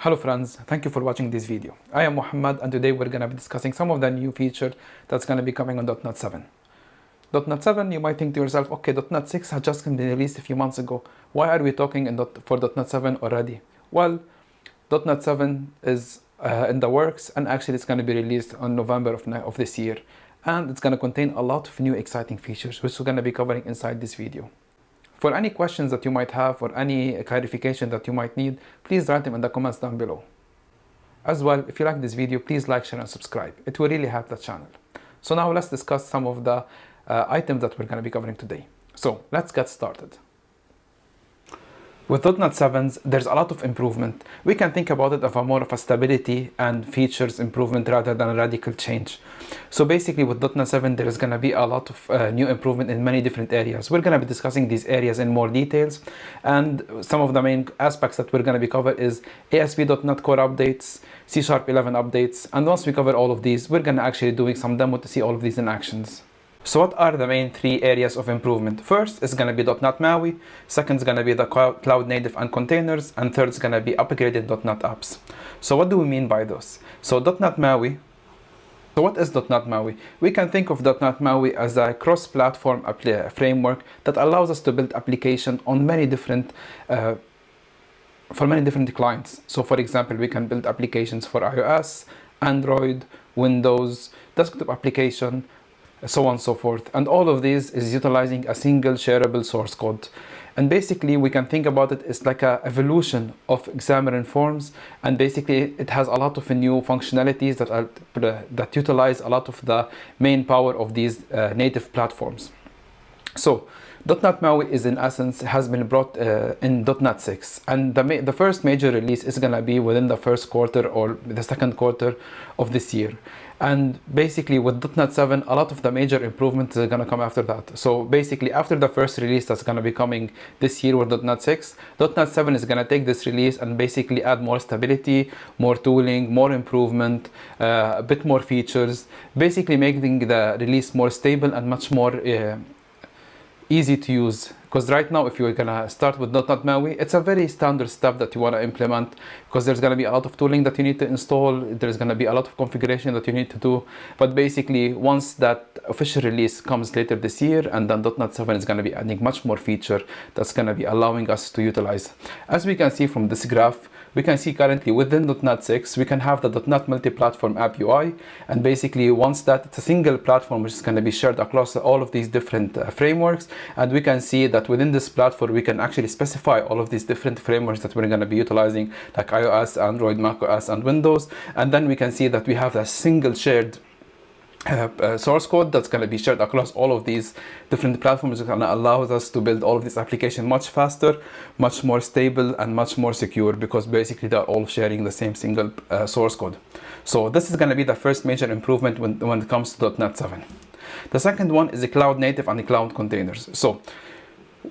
Hello friends, thank you for watching this video. I am Mohamad and today we're going to be discussing some of the new feature that's going to be coming on .NET 7. .NET 7, you might think to yourself, okay, .NET 6 has just been released a few months ago. Why are we talking for .NET 7 already? Well, .NET 7 is in the works and actually it's going to be released on November of this year. And it's going to contain a lot of new exciting features which we're going to be covering inside this video. For any questions that you might have or any clarification that you might need, please write them in the comments down below. As well, if you like this video, please like, share and subscribe. It will really help the channel. So now let's discuss some of the items that we're going to be covering today. So let's get started. With .NET 7, there's a lot of improvement. We can think about it as more of a stability and features improvement rather than a radical change. So basically with .NET 7, there is going to be a lot of new improvement in many different areas. We're going to be discussing these areas in more details. And some of the main aspects that we're going to be covering is ASP.NET Core updates, C# 11 updates. And once we cover all of these, we're going to actually doing some demo to see all of these in actions. So what are the main three areas of improvement? First is going to be .NET MAUI, second is going to be the cloud native and containers, and third is going to be upgraded .NET apps. So what do we mean by this? So .NET MAUI. So what is .NET MAUI? We can think of .NET MAUI as a cross-platform framework that allows us to build application on many different for many different clients. So for example, we can build applications for iOS, Android, Windows, desktop application, so on and so forth. And all of these is utilizing a single shareable source code. And basically we can think about it as like a evolution of Xamarin Forms, and basically it has a lot of new functionalities that utilize a lot of the main power of these native platforms. So .NET MAUI is in essence has been brought in .NET 6, and the first major release is gonna be within the first quarter or the second quarter of this year. And basically with .NET 7, a lot of the major improvements are gonna come after that. So basically after the first release that's gonna be coming this year with .NET 6, .NET 7 is gonna take this release and basically add more stability, more tooling, more improvement, a bit more features, basically making the release more stable and much more easy to use. Because right now if you're gonna start with .NET MAUI, it's a very standard step that you want to implement, because there's gonna be a lot of tooling that you need to install, there's gonna be a lot of configuration that you need to do. But basically once that official release comes later this year, and then .NET 7 is gonna be adding much more feature that's gonna be allowing us to utilize. As we can see from this graph, we can see currently within .NET 6, we can have the .NET multi-platform app UI, and basically once that, it's a single platform which is going to be shared across all of these different frameworks, and we can see that within this platform we can actually specify all of these different frameworks that we're going to be utilizing, like iOS, Android, macOS, and Windows, and then we can see that we have a single shared source code that's going to be shared across all of these different platforms. It's going to allow us to build all of this application much faster, much more stable, and much more secure, because basically they're all sharing the same single source code. So this is going to be the first major improvement when it comes to .NET 7. The second one is the cloud native and the cloud containers. So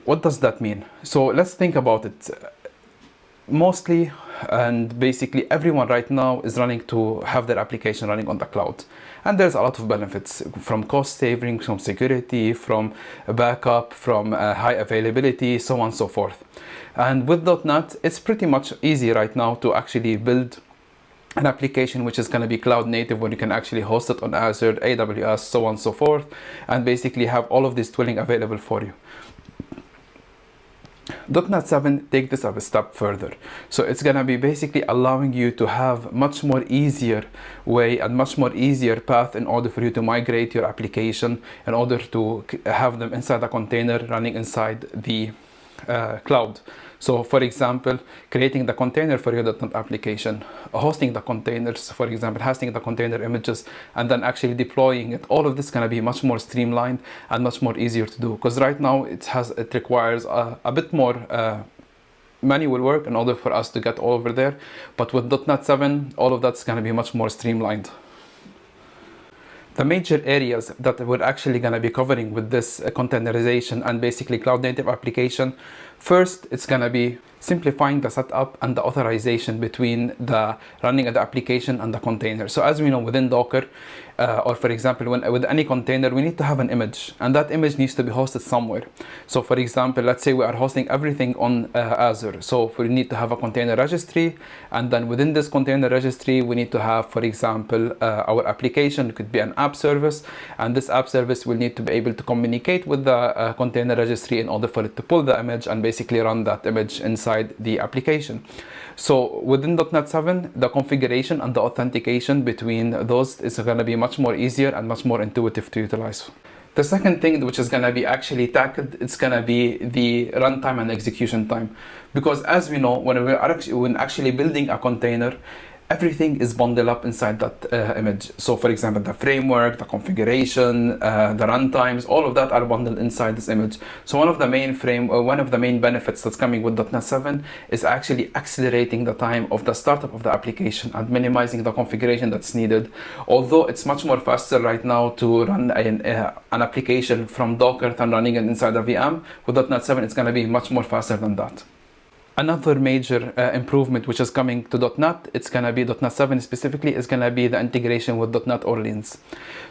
what does that mean? So let's think about it. Mostly and basically everyone right now is running to have their application running on the cloud, and there's a lot of benefits from cost saving, from security, from backup, from high availability, so on and so forth. And with .NET, it's pretty much easy right now to actually build an application which is going to be cloud native, where you can actually host it on Azure, AWS, so on and so forth, and basically have all of this tooling available for you. .NET 7 take this up a step further. So it's going to be basically allowing you to have much more easier way and much more easier path in order for you to migrate your application, in order to have them inside a container running inside the cloud. So for example, creating the container for your .NET application, hosting the containers, for example, hosting the container images, and then actually deploying it. All of this is going to be much more streamlined and much more easier to do, because right now it requires a bit more manual work in order for us to get all over there. But with .NET 7, all of that's going to be much more streamlined. The major areas that we're actually going to be covering with this containerization and basically cloud native application, First, it's gonna be simplifying the setup and the authorization between the running of the application and the container. So as we know, within Docker, or for example, with any container, we need to have an image, and that image needs to be hosted somewhere. So for example, let's say we are hosting everything on Azure. So we need to have a container registry, and then within this container registry, we need to have, for example, our application. It could be an app service, and this app service will need to be able to communicate with the container registry in order for it to pull the image and basically run that image inside the application. So within .NET 7, the configuration and the authentication between those is going to be much more easier and much more intuitive to utilize. The second thing which is going to be actually tackled, it's going to be the runtime and execution time. Because as we know, when actually building a container, everything is bundled up inside that image. So for example, the framework, the configuration, the runtimes, all of that are bundled inside this image. So one of the main benefits that's coming with .NET 7 is actually accelerating the time of the startup of the application and minimizing the configuration that's needed. Although it's much more faster right now to run an application from Docker than running it inside a VM, with .NET 7 it's going to be much more faster than that. Another major improvement which is coming to .NET, it's going to be .NET 7 specifically, is going to be the integration with .NET Orleans.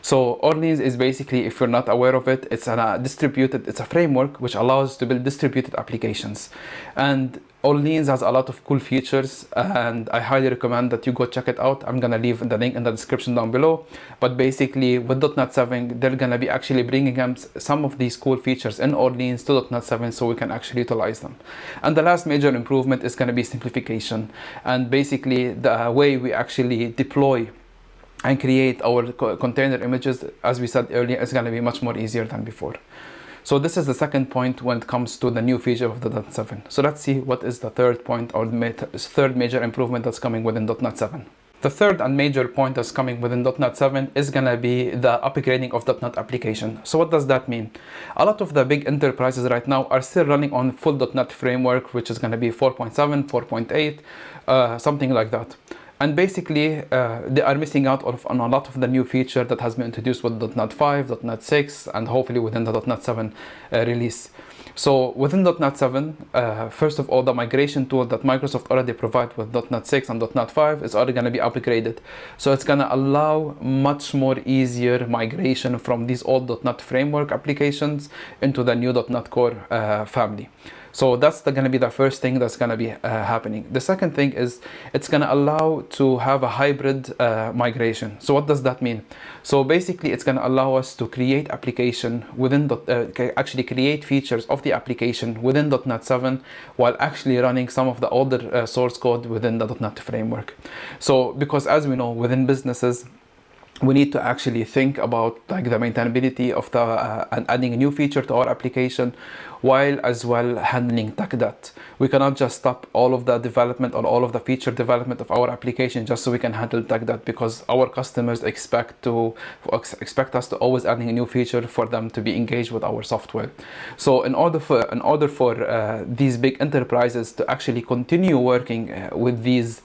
So Orleans is basically, if you're not aware of it, it's a framework which allows to build distributed applications. And Orleans has a lot of cool features, and I highly recommend that you go check it out. I'm gonna leave the link in the description down below. But basically with .NET 7, they're gonna be actually bringing them some of these cool features in Orleans to .NET 7 so we can actually utilize them. And the last major improvement is gonna be simplification. And basically the way we actually deploy and create our container images, as we said earlier, is gonna be much more easier than before. So this is the second point when it comes to the new feature of the .NET 7. So let's see what is the third point, or third major improvement that's coming within .NET 7. The third and major point that's coming within .NET 7 is going to be the upgrading of .NET application. So what does that mean? A lot of the big enterprises right now are still running on full .NET framework, which is going to be 4.7, 4.8, something like that. And basically, they are missing out on a lot of the new feature that has been introduced with .NET 5, .NET 6, and hopefully within the .NET 7 release. So within .NET 7, first of all, the migration tool that Microsoft already provides with .NET 6 and .NET 5 is already going to be upgraded. So it's going to allow much more easier migration from these old .NET framework applications into the new .NET Core family. So that's going to be the first thing that's going to be happening. The second thing is it's going to allow to have a hybrid migration. So what does that mean? So basically it's going to allow us to create application within actually create features of the application within .NET 7 while actually running some of the older source code within the .NET framework. So because as we know, within businesses, we need to actually think about like the maintainability of and adding a new feature to our application, while as well handling tech debt. We cannot just stop all of the development or all of the feature development of our application just so we can handle tech debt, because our customers expect us to always adding a new feature for them to be engaged with our software. So in order for these big enterprises to actually continue working with these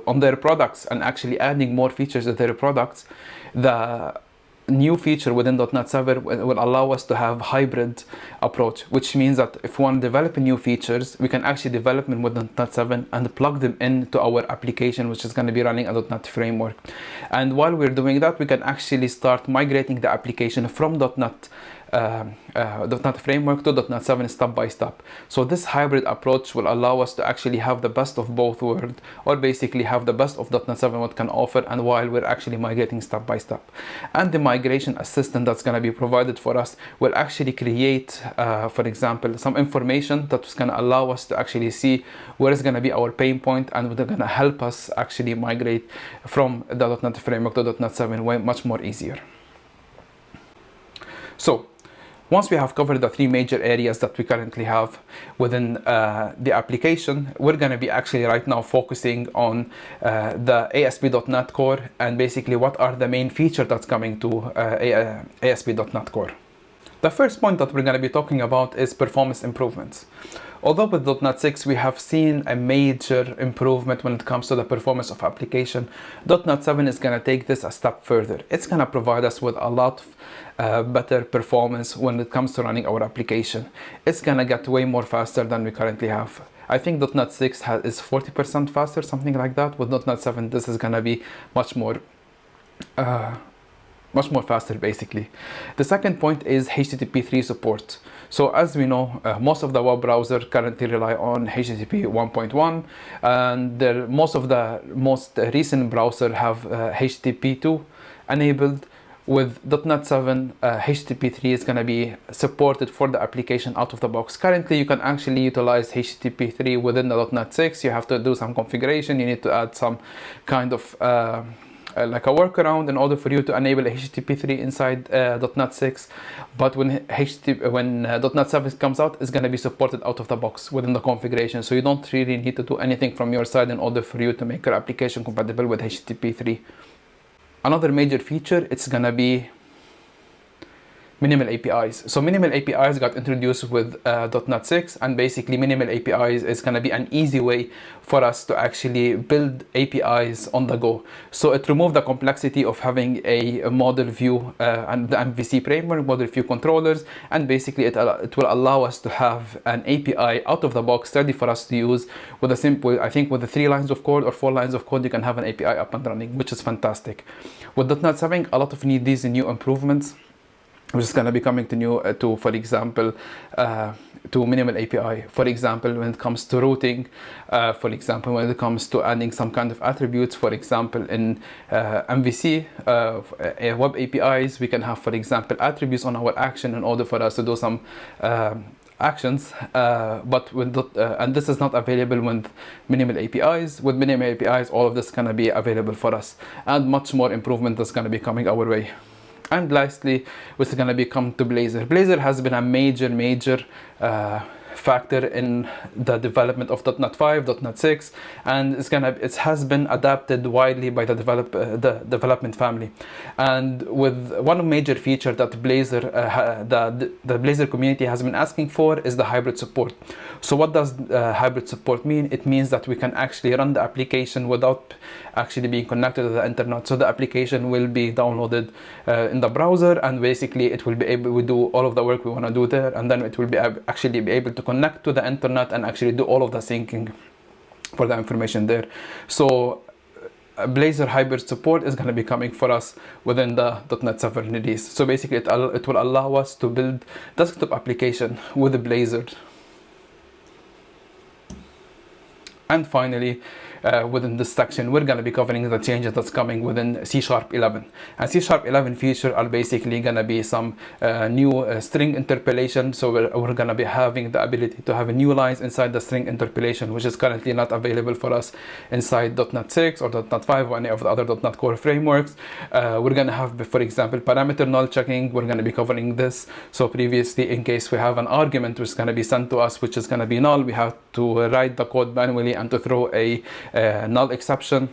on their products and actually adding more features to their products, the new feature within .NET 7 will allow us to have hybrid approach, which means that if we want to develop new features, we can actually develop them within .NET 7 and plug them into our application, which is going to be running a .NET framework. And while we're doing that, we can actually start migrating the application from .NET framework to .NET 7 step by step. So this hybrid approach will allow us to actually have the best of both worlds, or basically have the best of .NET 7 what can offer, and while we're actually migrating step by step. And the migration assistant that's going to be provided for us will actually create, for example, some information that's going to allow us to actually see where is going to be our pain point, and they're going to help us actually migrate from the .NET framework to .NET 7 way much more easier. So once we have covered the three major areas that we currently have within the application, we're going to be actually right now focusing on the ASP.NET Core, and basically what are the main features that's coming to ASP.NET Core. The first point that we're going to be talking about is performance improvements. Although with .NET 6 we have seen a major improvement when it comes to the performance of application, .NET 7 is going to take this a step further. It's going to provide us with a lot of better performance when it comes to running our application. It's going to get way more faster than we currently have. I think .NET 6 is 40% faster, something like that. With .NET 7 this is going to be much more faster basically. The second point is HTTP 3 support. So as we know, most of the web browsers currently rely on HTTP 1.1, and most of the most recent browsers have HTTP 2 enabled. With .NET 7, HTTP 3 is going to be supported for the application out of the box. Currently, you can actually utilize HTTP 3 within the .NET 6. You have to do some configuration. You need to add some kind of like a workaround in order for you to enable HTTP 3 inside .NET 6. But when .NET 7 comes out, it's going to be supported out of the box within the configuration. So you don't really need to do anything from your side in order for you to make your application compatible with HTTP 3. Another major feature, it's gonna be minimal APIs. So minimal APIs got introduced with .NET 6, and basically minimal APIs is gonna be an easy way for us to actually build APIs on the go. So it removed the complexity of having a model view and the MVC framework, model view controllers, and basically it will allow us to have an API out of the box ready for us to use with a simple, I think with the 3 lines of code or 4 lines of code, you can have an API up and running, which is fantastic. With .NET 7, a lot of these new improvements, which is going to be coming to for example, to minimal API. For example, when it comes to routing, for example, when it comes to adding some kind of attributes, for example, in MVC, web APIs, we can have, for example, attributes on our action in order for us to do some actions, but and this is not available with minimal APIs. With minimal APIs, all of this is going to be available for us, and much more improvement is going to be coming our way. And lastly, we're going to be come to Blazor. Blazor has been a major factor in the development of .NET 5, .NET 6, and it has been adapted widely by the development family. And with one major feature that Blazor, the Blazor community has been asking for is the hybrid support. So what does hybrid support mean? It means that we can actually run the application without actually being connected to the internet. So the application will be downloaded in the browser, and basically it will be able to do all of the work we want to do there, and then it will be actually be able to connect to the internet and actually do all of the syncing for the information there. So Blazor hybrid support is going to be coming for us within the .NET 7 release. So basically it will allow us to build desktop application with Blazor. And finally, within this section, we're going to be covering the changes that's coming within C# 11. And C# 11 feature are basically going to be some new string interpolation. So we're going to be having the ability to have new lines inside the string interpolation, which is currently not available for us inside .NET 6 or .NET 5 or any of the other .NET Core frameworks. We're going to have, for example, parameter null checking. We're going to be covering this. So previously, in case we have an argument which is going to be sent to us, which is going to be null, we have to write the code manually and to throw a null exception.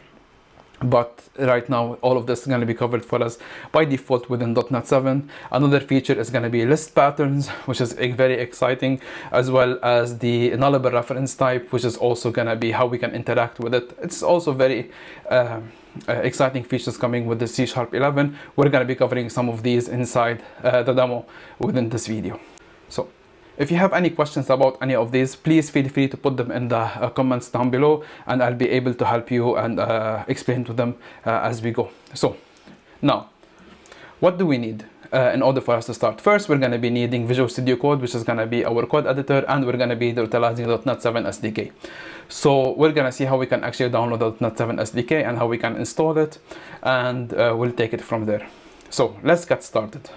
But right now all of this is going to be covered for us by default within .NET 7. Another feature is going to be list patterns, which is very exciting, as well as the nullable reference type, which is also going to be how we can interact with it. It's also very exciting features coming with the C# 11. We're going to be covering some of these inside the demo within this video. So if you have any questions about any of these, please feel free to put them in the comments down below, and I'll be able to help you and explain to them as we go. So now, what do we need in order for us to start? First, we're going to be needing Visual Studio Code, which is going to be our code editor, and we're going to be utilizing .NET 7 SDK. So we're going to see how we can actually download the .NET 7 SDK and how we can install it, and we'll take it from there. So let's get started.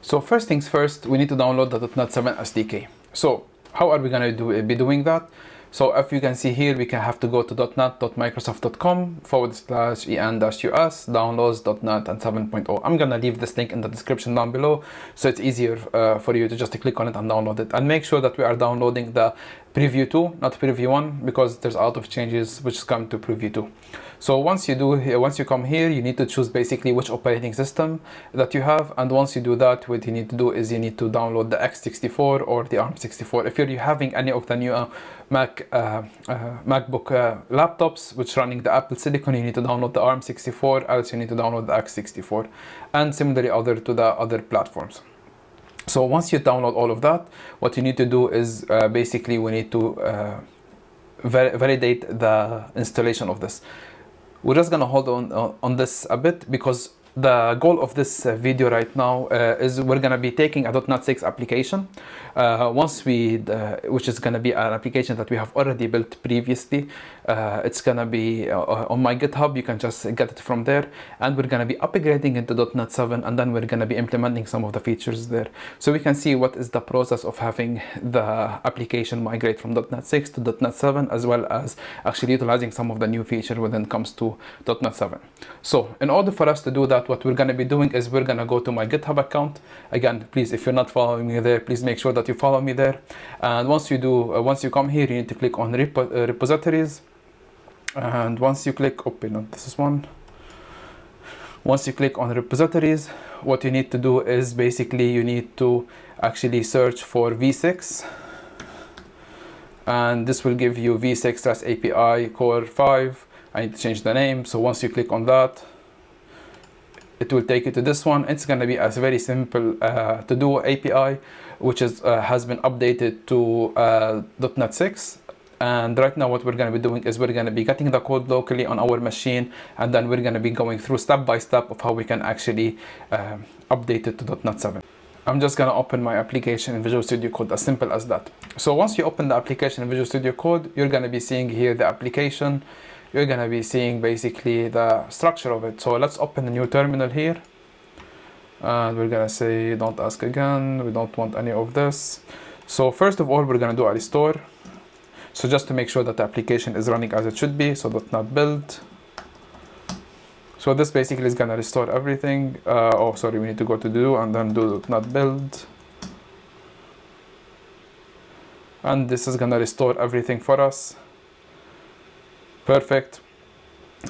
So first things first, we need to download the .NET 7 SDK. So how are we going to be doing that? So if you can see here, we can have to go to .net.microsoft.com/en-us downloads.NET and 7.0. I'm going to leave this link in the description down below, so it's easier for you to just click on it and download it. And make sure that we are downloading the preview 2, not preview 1, because there's a lot of changes which come to preview 2. So once you come here, you need to choose basically which operating system that you have, and once you do that, what you need to do is you need to download the x64 or the ARM64. If you're having any of the new MacBook laptops which running the Apple Silicon, you need to download the ARM64, else you need to download the x64, and similarly to the other platforms. So once you download all of that, what you need to do is basically we need to validate the installation of this. We're just gonna hold on this a bit, because the goal of this video right now is we're gonna be taking a .NET 6 application which is gonna be an application that we have already built previously. It's gonna be on my GitHub. You can just get it from there, and we're gonna be upgrading into .NET 7, and then we're gonna be implementing some of the features there, so we can see what is the process of having the application migrate from .NET 6 to .NET 7, as well as actually utilizing some of the new features when it comes to .NET 7. So in order for us to do that, what we're going to be doing is we're going to go to my GitHub account. Again, please, if you're not following me there, please make sure that you follow me there. And once you come here, you need to click on repositories. And once you click, once you click on repositories, what you need to do is basically you need to actually search for v6. And this will give you v6-API core 5. I need to change the name. So once you click on that, it will take you to this one. It's going to be a very simple to do API, which has been updated to .NET 6. And right now what we're going to be doing is we're going to be getting the code locally on our machine, and then we're going to be going through step by step of how we can actually update it to .NET 7. I'm just going to open my application in Visual Studio Code, as simple as that. So once you open the application in Visual Studio Code, you're going to be seeing here the application. You're going to be seeing basically the structure of it. So let's open a new terminal here. And we're going to say, don't ask again. We don't want any of this. So first of all, we're going to do a restore. So just to make sure that the application is running as it should be. So .NET build. So this basically is going to restore everything. We need to go to do and then do .NET build. And this is going to restore everything for us. Perfect.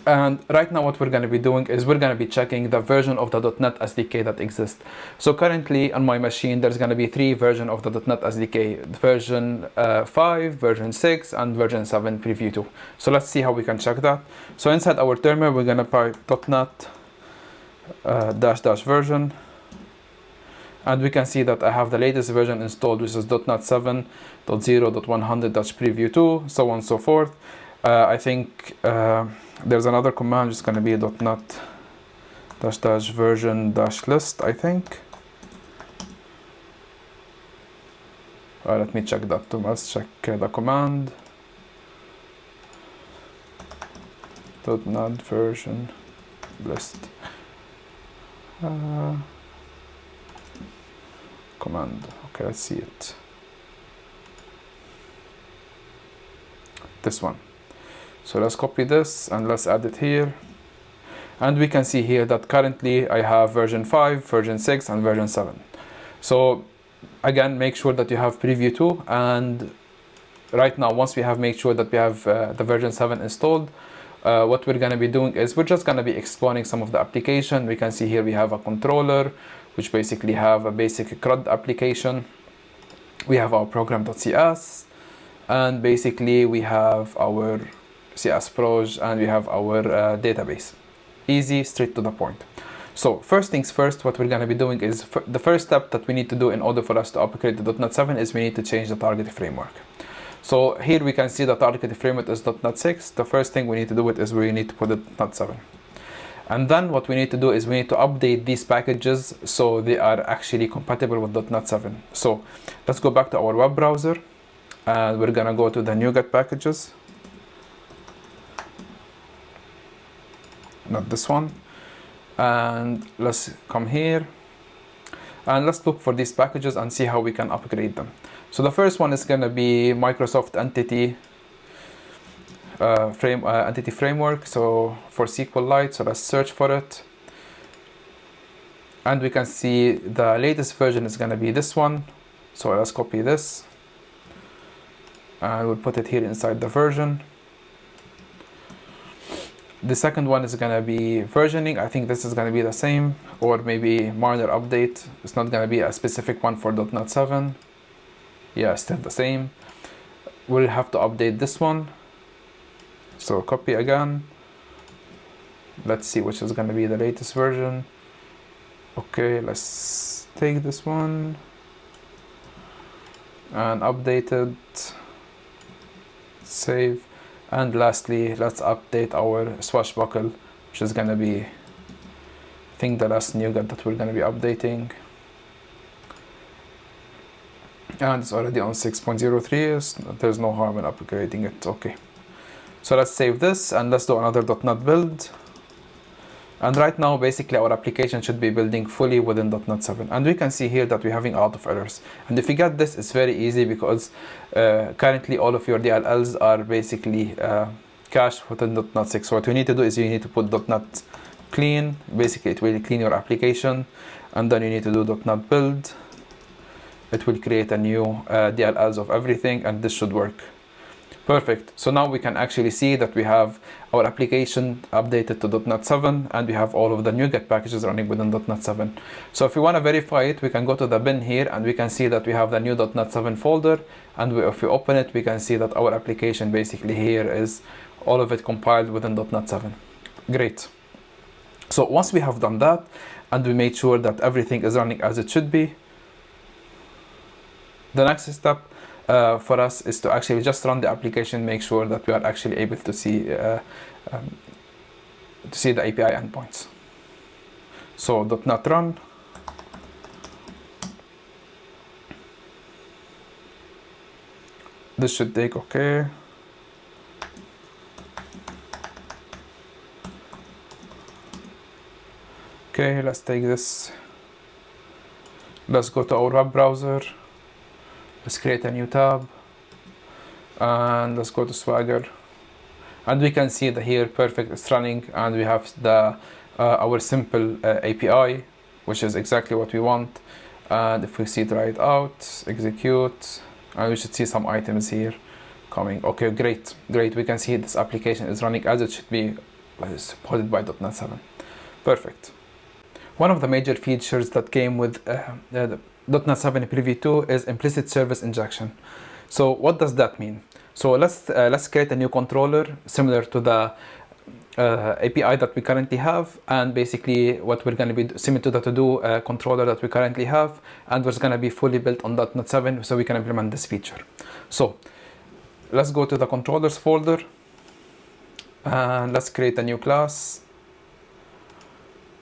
And right now what we're going to be doing is we're going to be checking the version of the .NET SDK that exists. So currently on my machine there's going to be 3 versions of the .NET SDK: version 5, version 6, and version 7 preview 2. So let's see how we can check that. So inside our terminal we're going to type .NET --version, and we can see that I have the latest version installed, which is .NET 7.0.100-preview 2, so on and so forth. I think there's another command, just going to be .NET --version-list, I think. Let me check that too. Let's check the command. .NET version list. Command. Okay, let's see it. This one. So let's copy this and let's add it here. And we can see here that currently I have version 5, version 6, and version 7. So again, make sure that you have preview 2. And right now, once we have made sure that we have the version 7 installed, what we're going to be doing is we're just going to be exploring some of the application. We can see here we have a controller, which basically have a basic CRUD application. We have our program.cs, and basically we have our CS proj, and we have our database. Easy, straight to the point. So first things first, what we're going to be doing is the first step that we need to do in order for us to upgrade to .NET 7 is we need to change the target framework. So here we can see the target framework is .NET 6. The first thing we need to do is we need to put it .NET 7. And then what we need to do is we need to update these packages so they are actually compatible with .NET 7. So let's go back to our web browser, and we're going to go to the NuGet packages. Not this one. And let's come here and let's look for these packages and see how we can upgrade them. So the first one is going to be Microsoft Entity Entity Framework, so for SQLite. So let's search for it, and we can see the latest version is going to be this one. So let's copy this and we'll put it here inside the version. The second one is gonna be versioning. I think this is gonna be the same, or maybe minor update. It's not gonna be a specific one for .NET 7. Yeah, still the same. We'll have to update this one. So copy again. Let's see which is gonna be the latest version. Okay, let's take this one and update it. Save. And lastly, let's update our swashbuckle, which is gonna be, I think, the last NuGet that we're gonna be updating. And it's already on 6.03, so there's no harm in upgrading it. Okay. So let's save this and let's do another .NET build. And right now, basically, our application should be building fully within .NET 7. And we can see here that we're having a lot of errors. And if you get this, it's very easy because currently all of your DLLs are basically cached within .NET 6. So what you need to do is you need to put .NET clean. Basically, it will clean your application. And then you need to do .NET build. It will create a new DLLs of everything, and this should work. Perfect. So now we can actually see that we have our application updated to .NET 7 and we have all of the NuGet packages running within .NET 7. So if we want to verify it, we can go to the bin here and we can see that we have the new .NET 7 folder, and if we open it, we can see that our application basically here is all of it compiled within .NET 7. Great. So once we have done that and we made sure that everything is running as it should be, the next step for us is to actually just run the application, make sure that we are actually able to see the API endpoints. So .NET run. This should take okay. Okay, let's take this. Let's go to our web browser. Let's create a new tab and let's go to Swagger, and we can see that here perfect, it's running, and we have the our simple API, which is exactly what we want. And if we see try it out, execute, and we should see some items here coming. Okay, great. We can see this application is running as it should be, supported by .NET 7. Perfect. One of the major features that came with the .NET 7 Preview 2 is implicit service injection. So what does that mean? So let's create a new controller similar to the API that we currently have, and basically what we're going to be similar to the to-do controller that we currently have, and it's going to be fully built on .NET 7 so we can implement this feature. So let's go to the controllers folder and let's create a new class,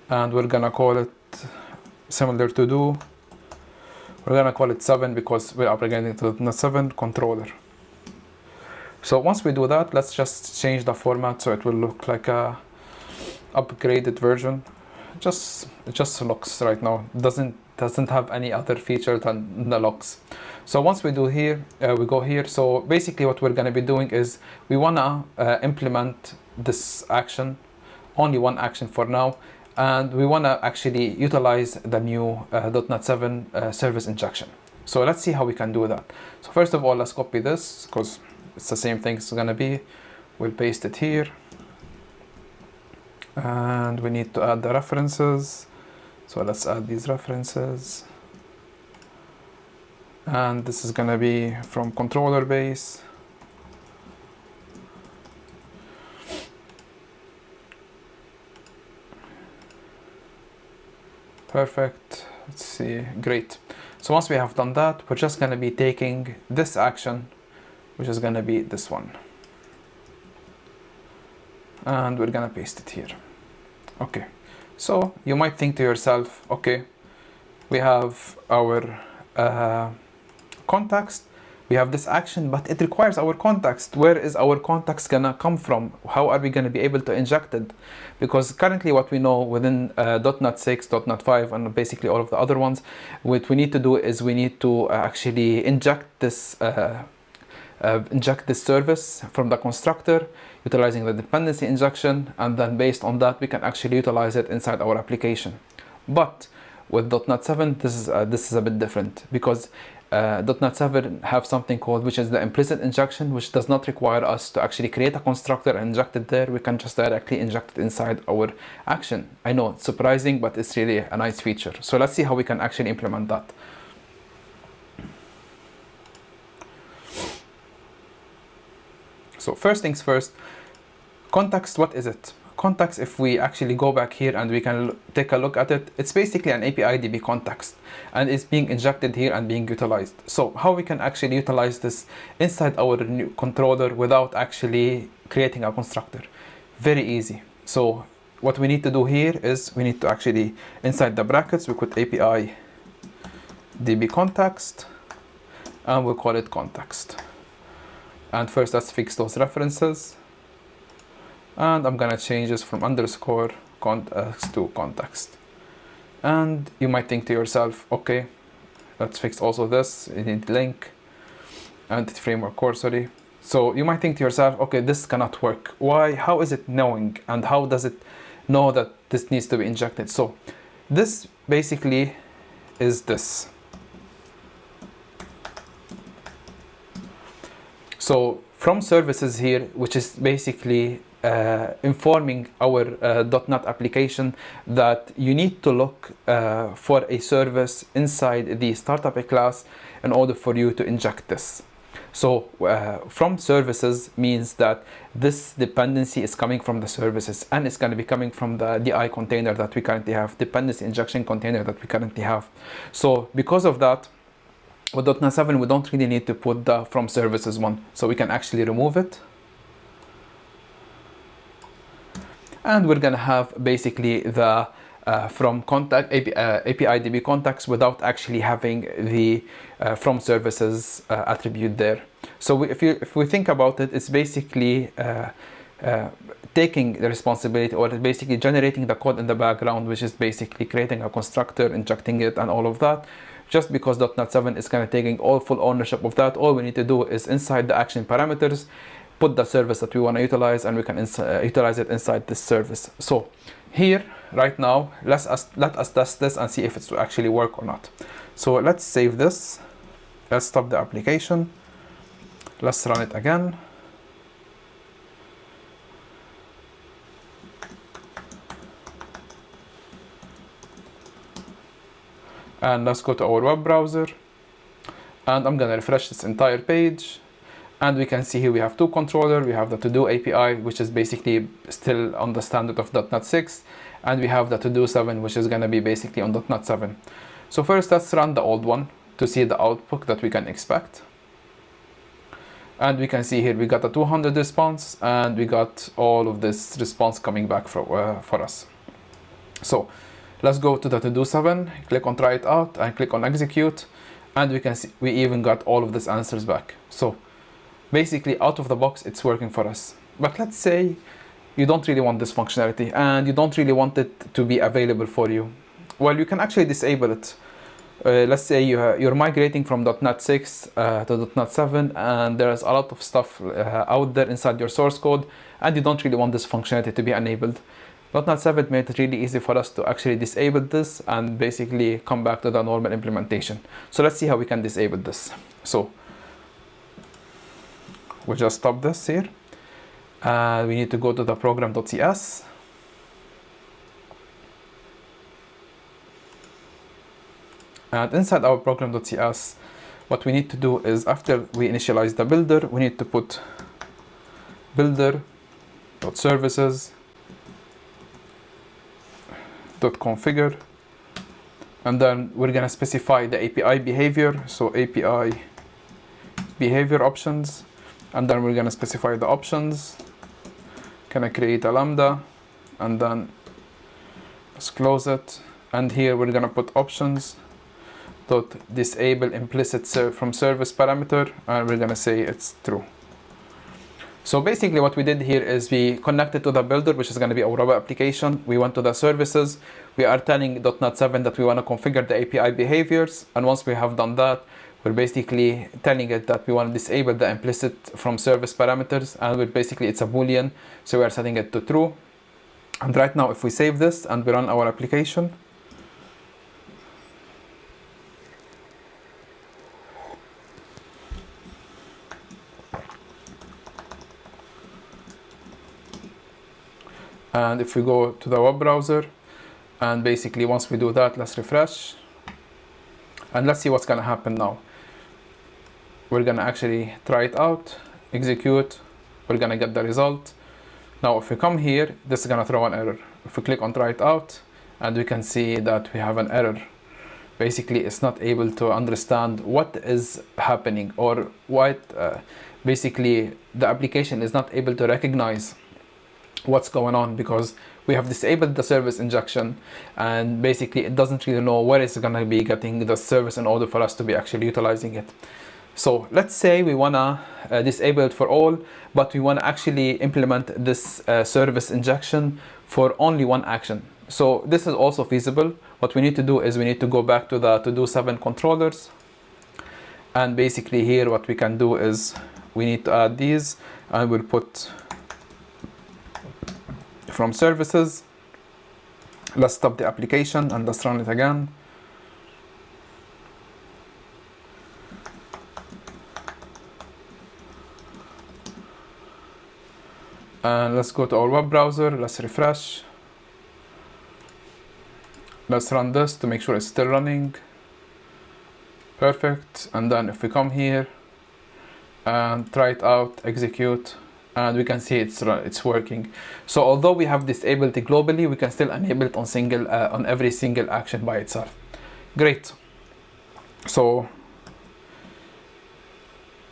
and we're going to call it similar to do. We're gonna call it 7 because we're upgrading to .NET 7 controller. So once we do that, let's just change the format so it will look like a upgraded version. It just looks right now. Doesn't have any other feature than the looks. So once we do here, we go here. So basically what we're gonna be doing is we wanna implement this action, only one action for now. And we want to actually utilize the new .NET 7 service injection. So let's see how we can do that. So first of all, let's copy this because it's the same thing it's going to be. We'll paste it here. And we need to add the references. So let's add these references. And this is going to be from controller base. Perfect. Let's see. Great. So once we have done that, we're just going to be taking this action, which is going to be this one, and we're going to paste it here. Okay. So you might think to yourself, okay, we have our context, we have this action, but it requires our context. Where is our context gonna come from? How are we gonna be able to inject it? Because currently what we know within .NET 6, .NET 5, and basically all of the other ones, what we need to do is we need to actually inject this service from the constructor, utilizing the dependency injection, and then based on that we can actually utilize it inside our application. But with .NET 7, this is a bit different, because .NET 7 have something called, which is the implicit injection, which does not require us to actually create a constructor and inject it there. We can just directly inject it inside our action. I know it's surprising, but it's really a nice feature. So let's see how we can actually implement that. So first things first, context, what is it? Context, if we actually go back here and we can take a look at it, it's basically an API DB context, and it's being injected here and being utilized. So how we can actually utilize this inside our new controller without actually creating a constructor? Very easy. So what we need to do here is we need to actually, inside the brackets, we put API DB context, and we'll call it context. And first, let's fix those references. And I'm gonna change this from underscore context to context. And you might think to yourself, okay, let's fix also this. You need link and framework core, sorry. So you might think to yourself, okay, this cannot work. Why? How is it knowing? And how does it know that this needs to be injected? So this basically is this. So from services here, which is basically informing our .NET application that you need to look for a service inside the startup class in order for you to inject this. So from services means that this dependency is coming from the services, and it's going to be coming from the DI container that we currently have, dependency injection container that we currently have. So because of that, with .NET 7 we don't really need to put the from services one, so we can actually remove it. And we're gonna have basically the from contact API DB context without actually having the from services attribute there. So if we think about it, it's basically taking the responsibility, or basically generating the code in the background, which is basically creating a constructor, injecting it, and all of that. Just because .NET 7 is kind of taking full ownership of that, all we need to do is inside the action parameters, put the service that we want to utilize, and we can utilize it inside this service. So here, right now, let us test this and see if it's actually work or not. So let's save this. Let's stop the application. Let's run it again. And let's go to our web browser, and I'm gonna refresh this entire page, and we can see here we have two controllers. We have the to-do API, which is basically still on the standard of .NET 6, and we have the to-do 7, which is gonna be basically on .NET 7. So first, let's run the old one to see the output that we can expect. And we can see here we got a 200 response, and we got all of this response coming back for us. So let's go to the to-do 7, click on try it out, and click on execute, and we can see we even got all of these answers back. So basically out of the box it's working for us. But let's say you don't really want this functionality and you don't really want it to be available for you. Well, you can actually disable it. Let's say you're migrating from .NET 6 to .NET 7, and there's a lot of stuff out there inside your source code, and you don't really want this functionality to be enabled. .NET 7 made it really easy for us to actually disable this and basically come back to the normal implementation. So let's see how we can disable this. So we'll just stop this here. We need to go to the program.cs. And inside our program.cs, what we need to do is, after we initialize the builder, we need to put builder.services.configure, and then we're going to specify the API behavior. So API behavior options, and then we're going to specify the options. Can I create a lambda, and then let's close it. And here we're going to put options dot disable implicit from service parameter, and we're going to say it's true. So basically what we did here is we connected to the builder, which is going to be our web application. We went to the services. We are telling .NET 7 that we want to configure the API behaviors, and once we have done that, we're basically telling it that we want to disable the implicit from service parameters, and it's a boolean, so we are setting it to true. And right now, if we save this and we run our application, And if we go to the web browser, and basically once we do that, let's refresh. And let's see what's gonna happen now. We're gonna actually try it out, execute, we're gonna get the result. Now if we come here, this is gonna throw an error. If we click on try it out, and we can see that we have an error. Basically it's not able to understand what is happening, or what basically the application is not able to recognize what's going on, because we have disabled the service injection, and basically it doesn't really know where it's going to be getting the service in order for us to be actually utilizing it. So let's say we want to disable it for all, but we want to actually implement this service injection for only one action. So this is also feasible. What we need to do is we need to go back to the to-do 7 controllers, and basically here what we can do is we need to add these, and we'll put from services. Let's stop the application and let's run it again. And let's go to our web browser, let's refresh. Let's run this to make sure it's still running. Perfect. And then if we come here and try it out, execute, and we can see it's working. So although we have disabled it globally, we can still enable it on every single action by itself. Great. So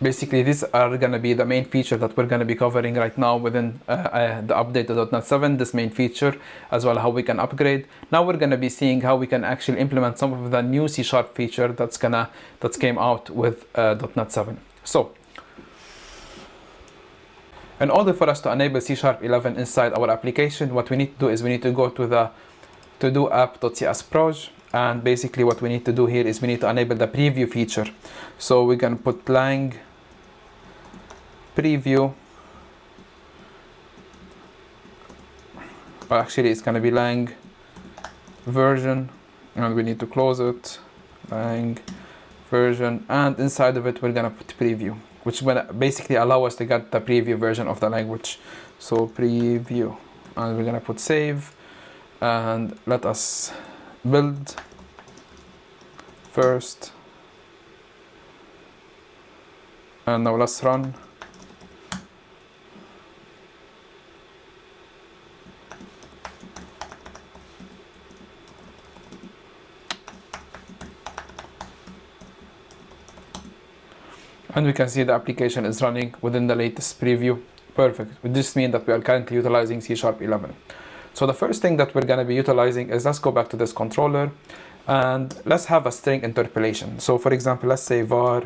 basically these are going to be the main feature that we're going to be covering right now within the update to .NET 7, this main feature, as well how we can upgrade. Now we're going to be seeing how we can actually implement some of the new C# feature that came out with .NET 7. So in order for us to enable C# 11 inside our application, what we need to do is we need to go to the to-do app.csproj, and basically what we need to do here is we need to enable the preview feature. So we can put lang preview, well, actually it's going to be lang version, and we need to close it, lang version, and inside of it we're going to put preview, which will basically allow us to get the preview version of the language. So preview, and we're going to put save, and let us build first, and now let's run. And we can see the application is running within the latest preview. Perfect. This means that we are currently utilizing C# 11. So the first thing that we're going to be utilizing is, let's go back to this controller and let's have a string interpolation. So for example, let's say var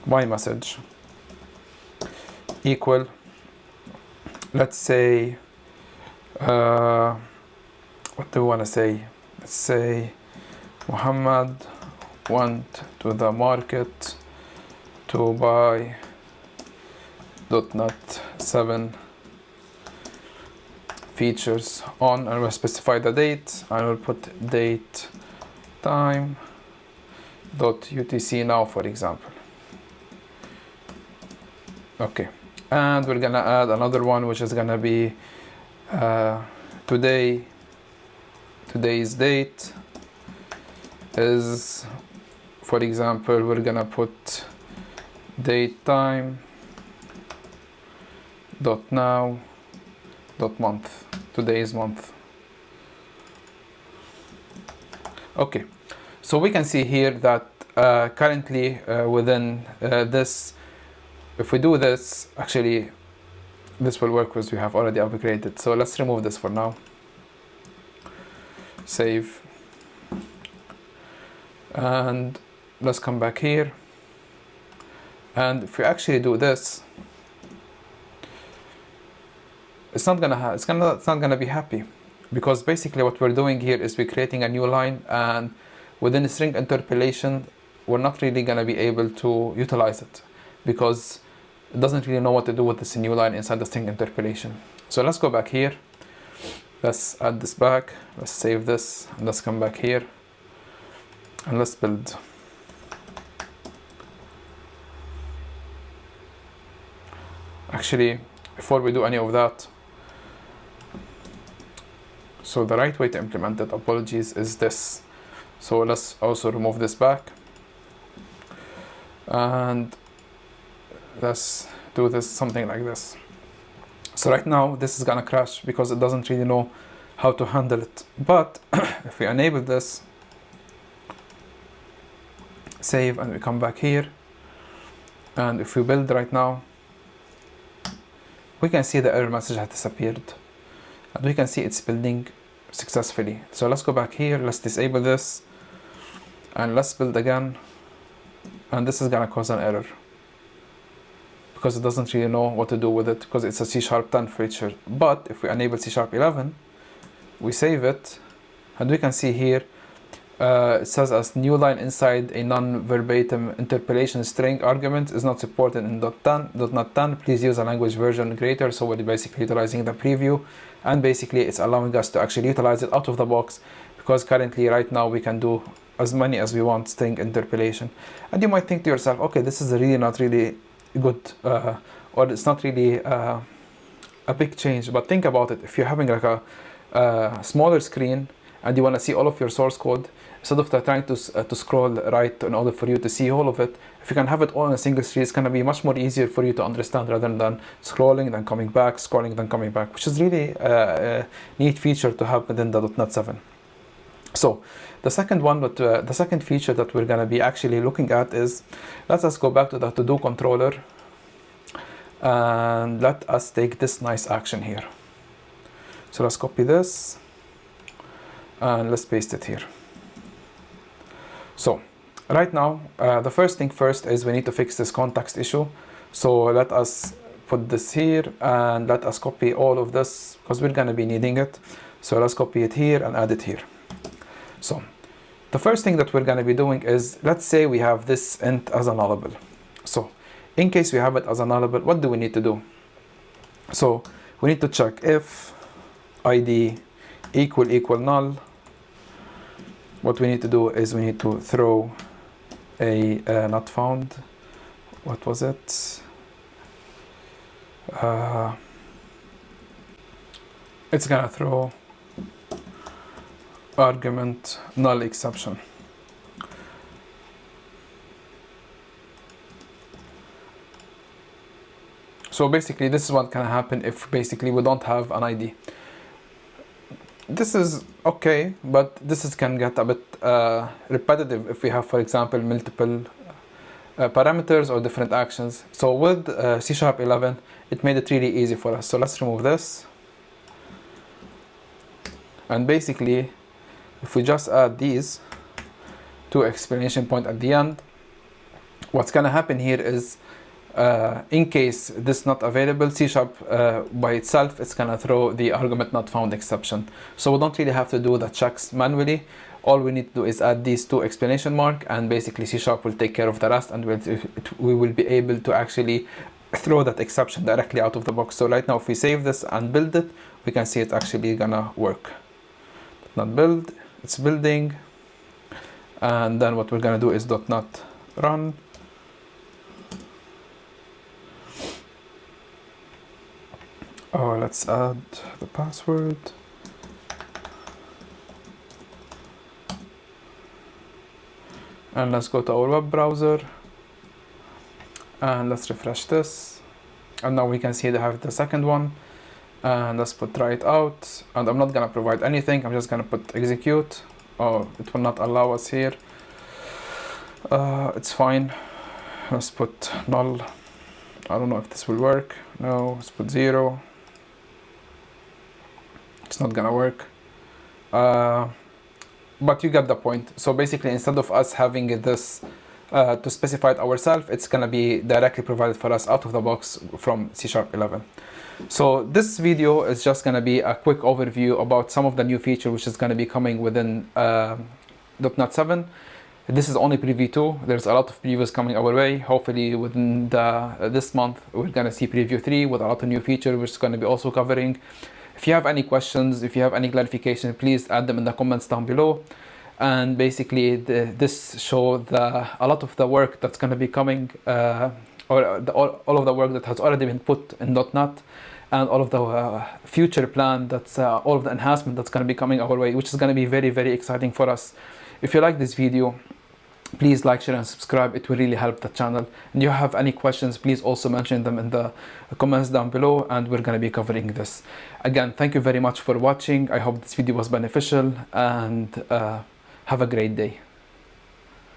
my message equal, let's say what do we want to say? Let's say Mohamad went to the market to buy .NET 7 features on, and we'll specify the date. I will put date time .utc now, for example. Okay, and we're gonna add another one, which is gonna be today's date is, for example, we're gonna put date time .now .month, today's month. Okay, so we can see here that currently within this, if we do this, actually this will work because we have already upgraded. So let's remove this for now, save, and let's come back here, and if we actually do this, it's not gonna be happy, because basically what we're doing here is we're creating a new line, and within string interpolation we're not really gonna be able to utilize it because it doesn't really know what to do with this new line inside the string interpolation. So let's go back here, let's add this back, let's save this, and let's come back here and let's build. Actually, before we do any of that, So the right way to implement it, apologies, is this. So let's also remove this back. And let's do this something like this. So right now this is gonna crash because it doesn't really know how to handle it. But if we enable this, save, and we come back here, and if we build right now, we can see the error message has disappeared, and we can see it's building successfully. So let's go back here, let's disable this, and let's build again, and this is gonna cause an error because it doesn't really know what to do with it because it's a C#10 feature. But if we enable C#11, we save it, and we can see here it says as new line inside a non-verbatim interpolation string argument is not supported in .NET 10. Please use a language version greater. So we're basically utilizing the preview, and basically it's allowing us to actually utilize it out of the box, because currently right now we can do as many as we want string interpolation. And you might think to yourself, okay, this is really not really good, or it's not really a big change. But think about it. If you're having like a smaller screen and you want to see all of your source code, instead of trying to scroll right in order for you to see all of it, if you can have it all in a single screen, it's going to be much more easier for you to understand, rather than scrolling, then coming back, scrolling, then coming back, which is really a neat feature to have within the .NET 7. So the second one, the second feature that we're going to be actually looking at is, let us go back to the to-do controller, and let us take this nice action here. So let's copy this, and let's paste it here. So right now, the first thing first is we need to fix this context issue. So let us put this here, and let us copy all of this because we're going to be needing it. So let's copy it here and add it here. So the first thing that we're going to be doing is, let's say we have this int as a nullable. So in case we have it as a nullable, what do we need to do? So we need to check if id equal null. What we need to do is we need to throw a not found. What was it? It's gonna throw argument null exception. So basically this is what can happen if basically we don't have an ID. This is okay, but this can get a bit repetitive if we have, for example, multiple parameters or different actions. So with C#11, it made it really easy for us. So let's remove this. And basically, if we just add these two exclamation point at the end, what's going to happen here is, in case this is not available, C# by itself, it's going to throw the argument not found exception. So we don't really have to do the checks manually. All we need to do is add these two exclamation mark, and basically C# will take care of the rest, and we will be able to actually throw that exception directly out of the box. So right now, if we save this and build it, we can see it's actually gonna work. .NET build, it's building, and then what we're gonna do is .NET run. Oh, let's add the password. And let's go to our web browser. And let's refresh this. And now we can see they have the second one. And let's put try it out. And I'm not gonna provide anything. I'm just gonna put execute. Oh, it will not allow us here. It's fine. Let's put null. I don't know if this will work. No, let's put 0. It's not gonna work, but you get the point. So basically, instead of us having this to specify it ourselves, it's gonna be directly provided for us out of the box from C#11. So this video is just gonna be a quick overview about some of the new feature which is gonna be coming within .NET 7. This is only preview 2. There's a lot of previews coming our way. Hopefully within this month we're gonna see preview 3 with a lot of new feature which is gonna be also covering. If you have any questions, if you have any clarification, please add them in the comments down below. And basically, this shows a lot of the work that's going to be coming, all of the work that has already been put in .NET, and all of the future plan, that's all of the enhancement that's going to be coming our way, which is going to be very, very exciting for us. If you like this video, please like, share and subscribe. It will really help the channel. And if you have any questions, please also mention them in the comments down below, and we're going to be covering this. Again, thank you very much for watching. I hope this video was beneficial, and have a great day.